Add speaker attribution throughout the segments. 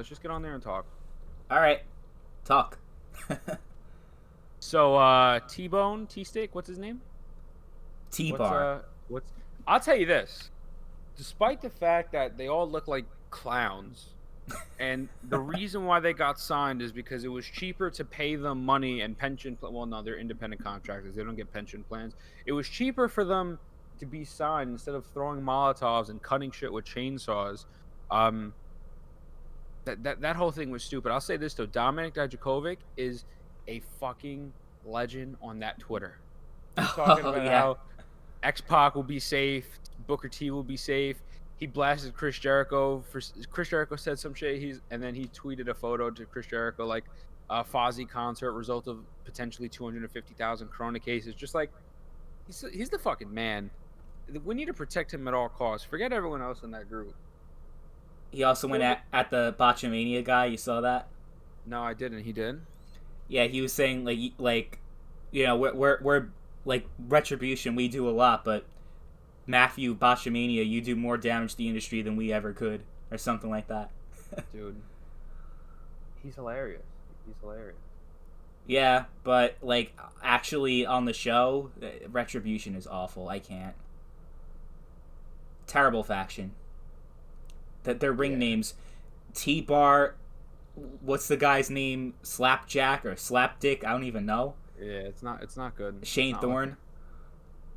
Speaker 1: Let's just get on there and talk.
Speaker 2: All right, talk.
Speaker 1: So, T-Bone, T-Steak, what's his name? What's
Speaker 2: T-bar.
Speaker 1: what's? I'll tell you this. Despite the fact that they all look like clowns, and the reason why they got signed is because it was cheaper to pay them money and pension. Well, no, they're independent contractors. They don't get pension plans. It was cheaper for them to be signed instead of throwing Molotovs and cutting shit with chainsaws. Um, that whole thing was stupid. I'll say this though, Dominic Dijakovic is a fucking legend on that Twitter. He's talking
Speaker 2: Oh
Speaker 1: about
Speaker 2: yeah.
Speaker 1: how X Pac will be safe, Booker T will be safe. He blasted Chris Jericho for Chris Jericho said some shit. And then he tweeted a photo to Chris Jericho like a Fozzy concert result of potentially 250,000 Corona cases. Just like he's the fucking man. We need to protect him at all costs. Forget everyone else in that group.
Speaker 2: He also went
Speaker 1: Who the-
Speaker 2: at the Botchamania guy. You saw that?
Speaker 1: No, I didn't. He did.
Speaker 2: Yeah, he was saying like, we're like Retribution. We do a lot, but Matthew Botchamania, you do more damage to the industry than we ever could, or something like that.
Speaker 1: Dude, he's hilarious. He's hilarious.
Speaker 2: Yeah, but like actually on the show, Retribution is awful. I can't. Terrible faction. That their ring
Speaker 1: Yeah.
Speaker 2: names, T-Bar. What's the guy's name? Slapjack or Slapdick? I don't even know.
Speaker 1: Yeah, it's not good.
Speaker 2: Shane
Speaker 1: It's not
Speaker 2: Thorne.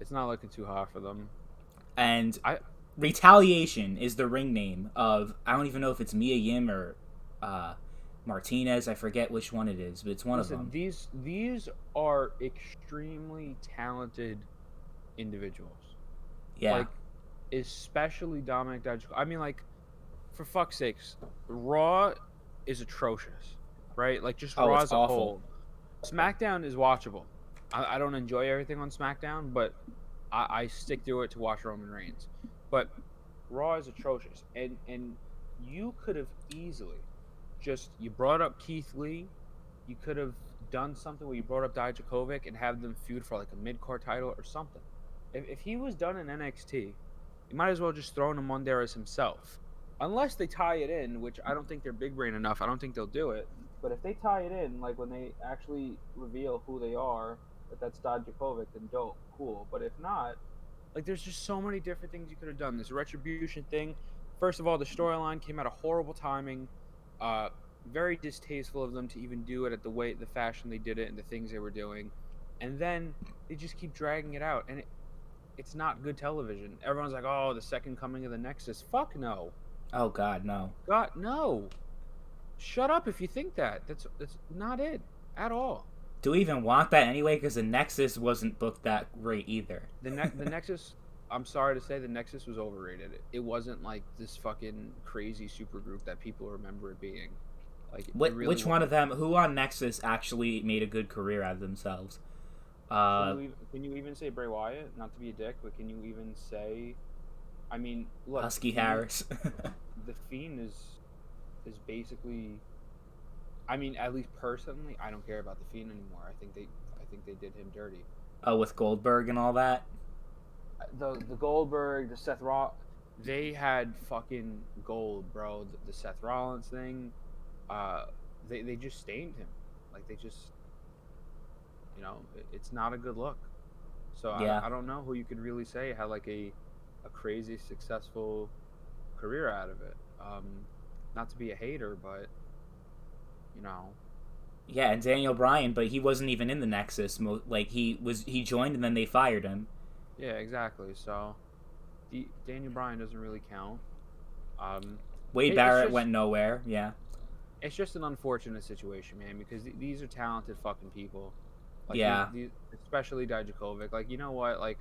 Speaker 1: it's not looking too hot for them.
Speaker 2: And
Speaker 1: I
Speaker 2: Retaliation is the ring name of, I don't even know if it's Mia Yim or Martinez. I forget which one it is, but it's one of them.
Speaker 1: These are extremely talented individuals.
Speaker 2: Yeah.
Speaker 1: Like especially Dominic Dijakovic. I mean, like for fuck's sakes, Raw is atrocious, right? Like just
Speaker 2: Oh,
Speaker 1: Raw
Speaker 2: it's
Speaker 1: as a
Speaker 2: awful.
Speaker 1: whole. SmackDown is watchable. I don't enjoy everything on SmackDown, but I stick through it to watch Roman Reigns. But Raw is atrocious, and you could have easily just you brought up Keith Lee, you could have done something where you brought up Dijakovic and have them feud for like a mid-card title or something. If he was done in NXT, you might as well just throw him on there as himself. Unless they tie it in, which I don't think they're big brain enough. I don't think they'll do it. But if they tie it in, like when they actually reveal who they are, that's Dijakovic, then dope, cool. But if not, like there's just so many different things you could have done. This retribution thing. First of all, the storyline came at a horrible timing. Uh, Very distasteful of them to even do it at the fashion they did it, and the things they were doing. And then they just keep dragging it out, and it's not good television. Everyone's like, "Oh, the second coming of the Nexus." Fuck no.
Speaker 2: Oh God, no.
Speaker 1: God no. Shut up if you think that. That's not it at all.
Speaker 2: Do we even want that anyway? Because the Nexus wasn't booked that great either.
Speaker 1: The Nexus. I'm sorry to say, the Nexus was overrated. It wasn't like this fucking crazy super group that people remember it being. Like, it really
Speaker 2: Which one of them? Who on Nexus actually made a good career out of themselves?
Speaker 1: Can you even say Bray Wyatt? Not to be a dick, but can you even say? I mean, look,
Speaker 2: Husky Harris.
Speaker 1: The Fiend is basically. I mean, at least personally, I don't care about the Fiend anymore. I think they did him dirty.
Speaker 2: Oh, with Goldberg and all that.
Speaker 1: The Goldberg, the Seth Rollins, they had fucking gold, bro. The Seth Rollins thing, they just stained him. Like they just, it's not a good look. So
Speaker 2: Yeah.
Speaker 1: I don't know who you could really say had like a crazy successful career out of it. Not to be a hater, but
Speaker 2: Yeah, and Daniel Bryan, but he wasn't even in the Nexus. Like he joined and then they fired him.
Speaker 1: yeah, exactly. So Daniel Bryan doesn't really count.
Speaker 2: Wade
Speaker 1: It's
Speaker 2: Barrett
Speaker 1: just-
Speaker 2: went nowhere. Yeah.
Speaker 1: It's just an unfortunate situation, man, because these are talented fucking people. Like,
Speaker 2: Yeah.
Speaker 1: especially Dijakovic. Like, you know what? Like,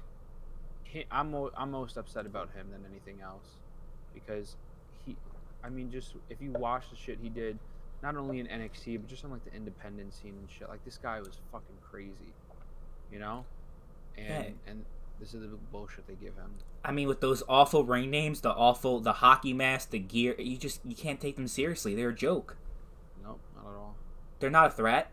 Speaker 1: I'm most upset about him than anything else, because I mean, just if you watch the shit he did, not only in NXT but just on like the independent scene and shit. Like, this guy was fucking crazy, you know. And this is the bullshit they give him.
Speaker 2: I mean, with those awful ring names, the hockey mask, the gear, you can't take them seriously. They're a joke.
Speaker 1: Nope, not at all.
Speaker 2: They're not a threat.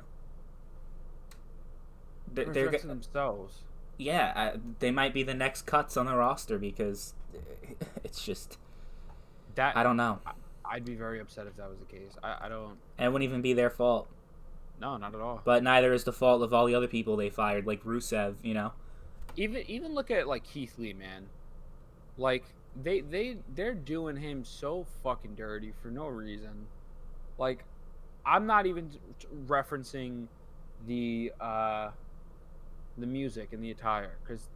Speaker 1: They're dressing themselves.
Speaker 2: Yeah, they might be the next cuts on the roster because it's just
Speaker 1: That
Speaker 2: I don't know.
Speaker 1: I'd be very upset if that was the case. I don't.
Speaker 2: And it wouldn't even be their fault.
Speaker 1: No, not at all.
Speaker 2: But neither is the fault of all the other people they fired, like Rusev, you know?
Speaker 1: Even look at like Keith Lee, man. Like they're doing him so fucking dirty for no reason. Like I'm not even referencing the music and the attire because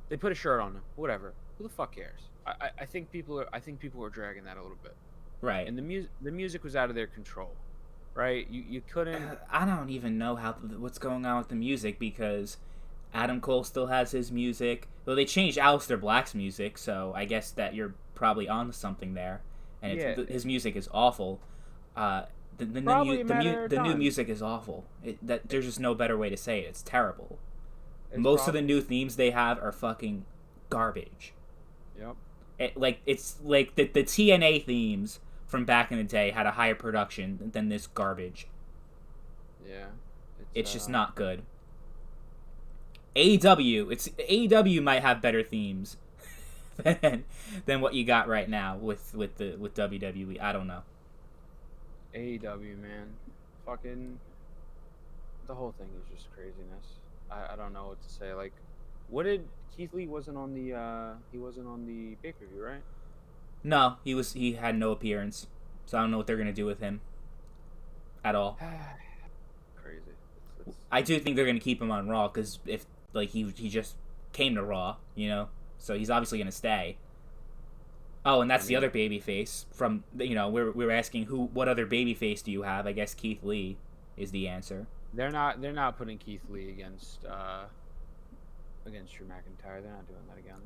Speaker 1: they put a shirt on him. Whatever. Who the fuck cares? I think people are dragging that a little bit.
Speaker 2: Right.
Speaker 1: And the music was out of their control. Right? You couldn't.
Speaker 2: I don't even know what's going on with the music because Adam Cole still has his music. Well, they changed Aleister Black's music, so I guess that you're probably on to something there. And his music is awful. The new music is awful. There's just no better way to say it. It's terrible. Most of the new themes they have are fucking garbage.
Speaker 1: Yep.
Speaker 2: It's like the TNA themes from back in the day had a higher production than this garbage.
Speaker 1: Yeah.
Speaker 2: It's just not good. AEW might have better themes than what you got right now with WWE. I don't know.
Speaker 1: AEW, man, fucking the whole thing is just craziness. I don't know what to say. Like, what did Keith Lee wasn't on the pay-per-view, right?
Speaker 2: No, he had no appearance, so I don't know what they're gonna do with him at all.
Speaker 1: Crazy.
Speaker 2: I do think they're gonna keep him on Raw because if like he just came to Raw, you know, so he's obviously gonna stay. Oh, and that's the other babyface from we're asking what other babyface do you have? I guess Keith Lee is the answer.
Speaker 1: They're not putting Keith Lee against Drew McIntyre. They're not doing that again.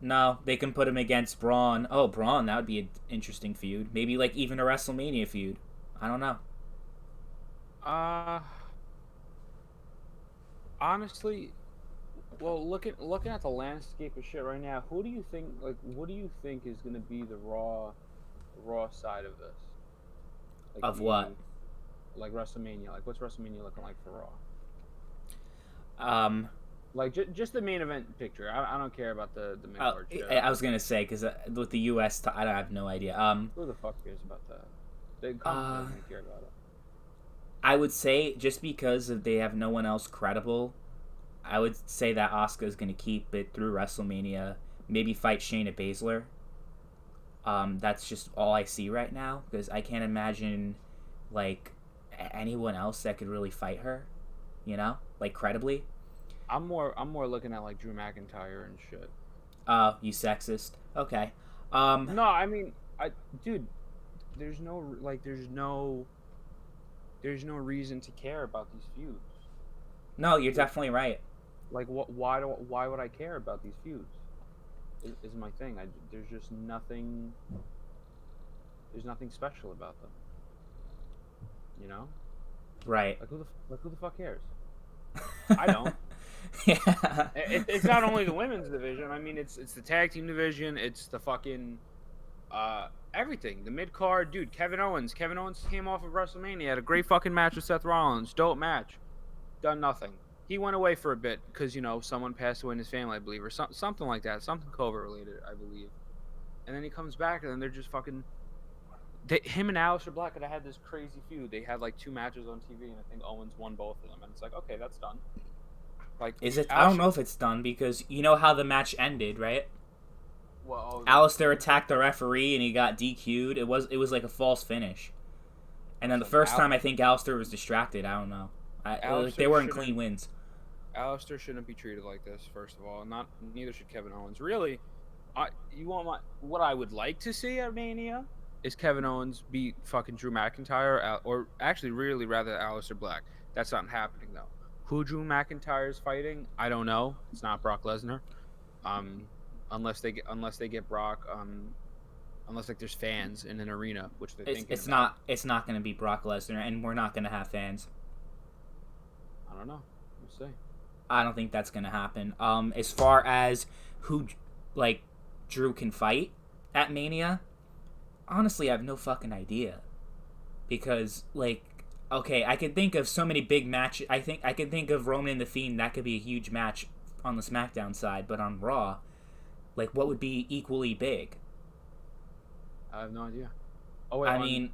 Speaker 2: No, they can put him against Braun. Oh, Braun, that would be an interesting feud. Maybe like even a WrestleMania feud. I don't know.
Speaker 1: Honestly, well, looking at the landscape of shit right now, what do you think is going to be the raw side of this? Like
Speaker 2: of what?
Speaker 1: Like WrestleMania. Like what's WrestleMania looking like for Raw? Like just the main event picture. I don't care about the main card show.
Speaker 2: I was gonna say because with the U.S. I have no idea.
Speaker 1: Who the fuck cares about that? They don't care about it.
Speaker 2: I would say just because they have no one else credible, I would say that Asuka is gonna keep it through WrestleMania. Maybe fight Shayna Baszler. That's just all I see right now because I can't imagine like anyone else that could really fight her. You know, like credibly.
Speaker 1: I'm more looking at like Drew McIntyre and shit.
Speaker 2: You sexist. Okay.
Speaker 1: No, I mean, dude, there's no reason to care about these feuds.
Speaker 2: No, you're definitely right.
Speaker 1: Like, why would I care about these feuds? Is my thing. There's just nothing. There's nothing special about them. You know.
Speaker 2: Right.
Speaker 1: Like who the fuck cares? I don't.
Speaker 2: Yeah.
Speaker 1: It's not only the women's division. I mean, it's the tag team division. It's the fucking everything. The mid card, dude. Kevin Owens came off of WrestleMania, had a great fucking match with Seth Rollins. Dope match. Done nothing. He went away for a bit because someone passed away in his family, I believe, or something like that. Something COVID related, I believe. And then he comes back, and then they're just fucking. Him and Aleister Black had had this crazy feud. They had like 2 matches on TV, and I think Owens won both of them. And it's like, okay, that's done. Like,
Speaker 2: is it? I don't know if it's done because you know how the match ended, right?
Speaker 1: Well,
Speaker 2: Aleister attacked the referee and he got DQ'd. It was like a false finish. And then the first time I think Aleister was distracted. I don't know. They weren't clean wins.
Speaker 1: Aleister shouldn't be treated like this. First of all, neither should Kevin Owens. Really, what I would like to see at Mania is Kevin Owens beat fucking Drew McIntyre, or actually, really rather Aleister Black. That's not happening though. Who Drew McIntyre is fighting, I don't know. It's not Brock Lesnar, unless they get Brock, unless like there's fans in an arena, which they're thinking.
Speaker 2: It's not going to be Brock Lesnar, and we're not going to have fans.
Speaker 1: I don't know. We'll see.
Speaker 2: I don't think that's going to happen. As far as who like Drew can fight at Mania, honestly, I have no fucking idea, because like. Okay, I can think of so many big matches. I can think of Roman and The Fiend. That could be a huge match on the SmackDown side. But on Raw, like, what would be equally big?
Speaker 1: I have no idea. Oh wait,
Speaker 2: I
Speaker 1: on
Speaker 2: mean,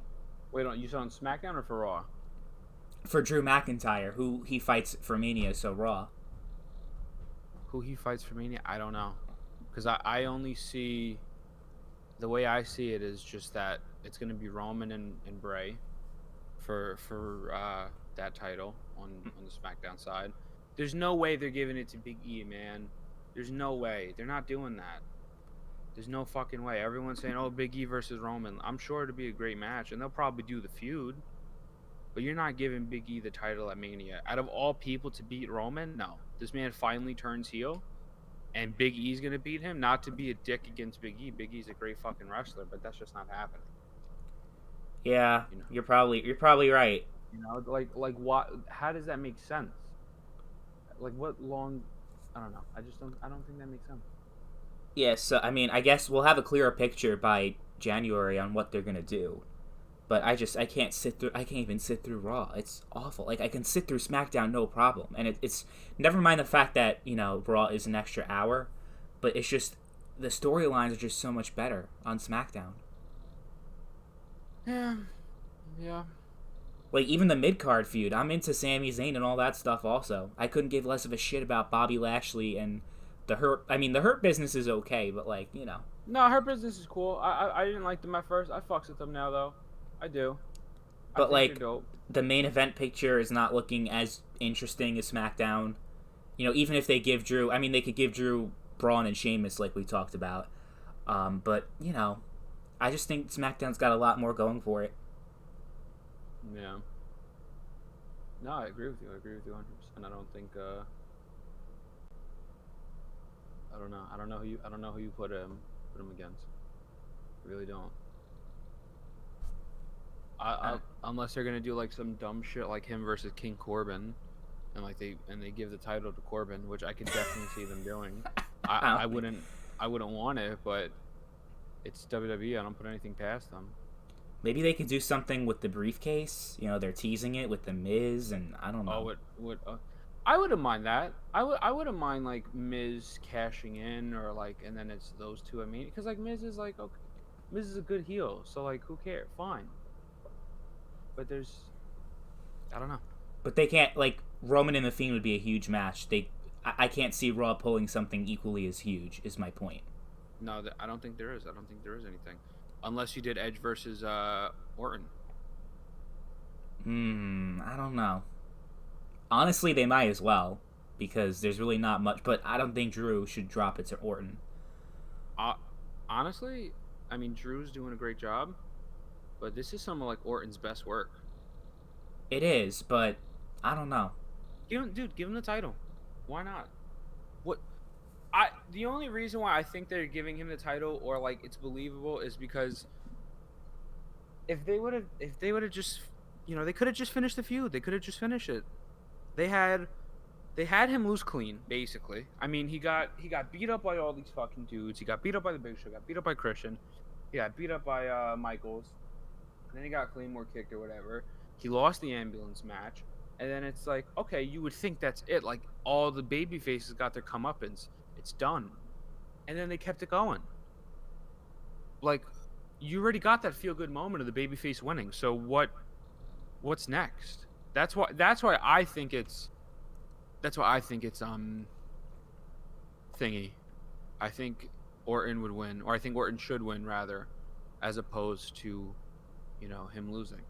Speaker 1: wait on you said on SmackDown or for Raw?
Speaker 2: for Drew McIntyre, who he fights for Mania, so Raw.
Speaker 1: Who he fights for Mania? I don't know, because I only see the way I see it is just that it's gonna be Roman and Bray for that title on the SmackDown side. There's no way they're giving it to Big E, man. There's no way. They're not doing that. There's no fucking way. Everyone's saying, "Oh, Big E versus Roman." I'm sure it'll be a great match, and they'll probably do the feud. But you're not giving Big E the title at Mania. Out of all people to beat Roman, no. This man finally turns heel, and Big E's gonna beat him. Not to be a dick against Big E. Big E's a great fucking wrestler, but that's just not happening.
Speaker 2: Yeah,
Speaker 1: You know.
Speaker 2: you're probably right.
Speaker 1: Like what? How does that make sense? Like what long? I don't know. I don't think that makes sense.
Speaker 2: Yeah, so I mean, I guess we'll have a clearer picture by January on what they're gonna do. But I can't sit through. I can't even sit through Raw. It's awful. Like I can sit through SmackDown no problem, and it's never mind the fact that Raw is an extra hour, but it's just the storylines are just so much better on SmackDown.
Speaker 1: Yeah, yeah.
Speaker 2: Like even the mid card feud, I'm into Sami Zayn and all that stuff. Also, I couldn't give less of a shit about Bobby Lashley and the Hurt. I mean, the Hurt business is okay, but like
Speaker 1: No, her business is cool. I didn't like them at first. I fucks with them now though. I do. I
Speaker 2: but
Speaker 1: think they're
Speaker 2: like
Speaker 1: dope.
Speaker 2: the main event picture is not looking as interesting as SmackDown. Even if they give Drew, I mean, they could give Drew Braun and Sheamus like we talked about. But I just think SmackDown's got a lot more going for it.
Speaker 1: Yeah. No, I agree with you. I agree with you 100%. I don't think. I don't know. I don't know who you. I don't know who you put him against. I really don't. Unless they're gonna do like some dumb shit like him versus King Corbin, and they give the title to Corbin, which I could definitely see them doing. I wouldn't want it, but it's WWE. I don't put anything past them.
Speaker 2: Maybe they could do something with the briefcase. They're teasing it with the Miz, and I don't know.
Speaker 1: Oh, what? I wouldn't mind that. I wouldn't mind like Miz cashing in or like, and then it's those two. I mean, because like Miz is like okay, Miz is a good heel, so like who cares? Fine. But I don't know.
Speaker 2: But they can't like Roman and the Fiend would be a huge match. I can't see Raw pulling something equally as huge. Is my point.
Speaker 1: No, I don't think there is. I don't think there is anything, unless you did Edge versus Orton.
Speaker 2: I don't know. Honestly, they might as well because there's really not much. But I don't think Drew should drop it to Orton.
Speaker 1: Honestly, I mean Drew's doing a great job, but this is some of like Orton's best work.
Speaker 2: It is, but I don't know.
Speaker 1: Give him the title. Why not? What? The only reason why I think they're giving him the title or like it's believable is because if they would have just they could have just finished the feud. They could have just finished it. They had him lose clean, basically. I mean, he got beat up by all these fucking dudes. He got beat up by the Big Show. Got beat up by Christian. He got beat up by Michaels. And then he got Claymore kicked or whatever. He lost the ambulance match. And then it's like, okay, you would think that's it. Like all the baby faces got their comeuppance. It's done. And then they kept it going. Like you already got that feel good moment of the babyface winning. So what's next? That's why I think it's thingy. I think Orton would win, or I think Orton should win rather, as opposed to, him losing.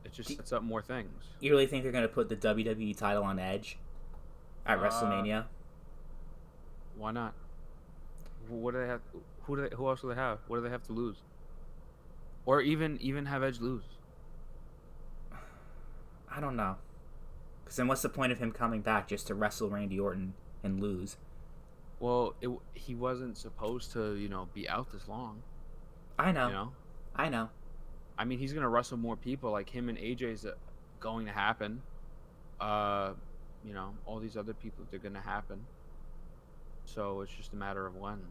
Speaker 1: It just sets up more things.
Speaker 2: You really think they're gonna put the WWE title on Edge at WrestleMania?
Speaker 1: Why not? What do they have? Who else do they have? What do they have to lose? Or even have Edge lose?
Speaker 2: I don't know. Because then what's the point of him coming back just to wrestle Randy Orton and lose?
Speaker 1: Well, he wasn't supposed to, be out this long.
Speaker 2: I know. I know.
Speaker 1: I mean, he's gonna wrestle more people. Like him and AJ's going to happen. All these other people, they're gonna happen. So it's just a matter of when.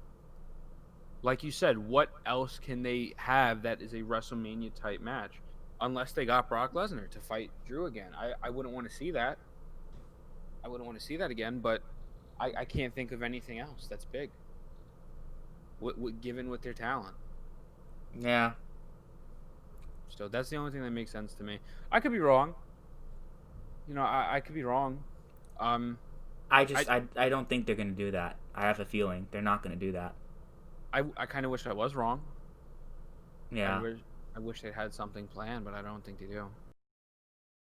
Speaker 1: Like you said, what else can they have that is a WrestleMania type match? Unless they got Brock Lesnar to fight Drew again. I wouldn't want to see that. I wouldn't want to see that again, but I can't think of anything else that's big. Given with their talent.
Speaker 2: Yeah.
Speaker 1: So that's the only thing that makes sense to me. I could be wrong. I could be wrong. Um,
Speaker 2: I
Speaker 1: I
Speaker 2: just I don't think they're gonna do that. I have a feeling they're not gonna do that.
Speaker 1: I kind of wish I was wrong. I
Speaker 2: Yeah.
Speaker 1: wish I wish they had something planned, but I don't think they do.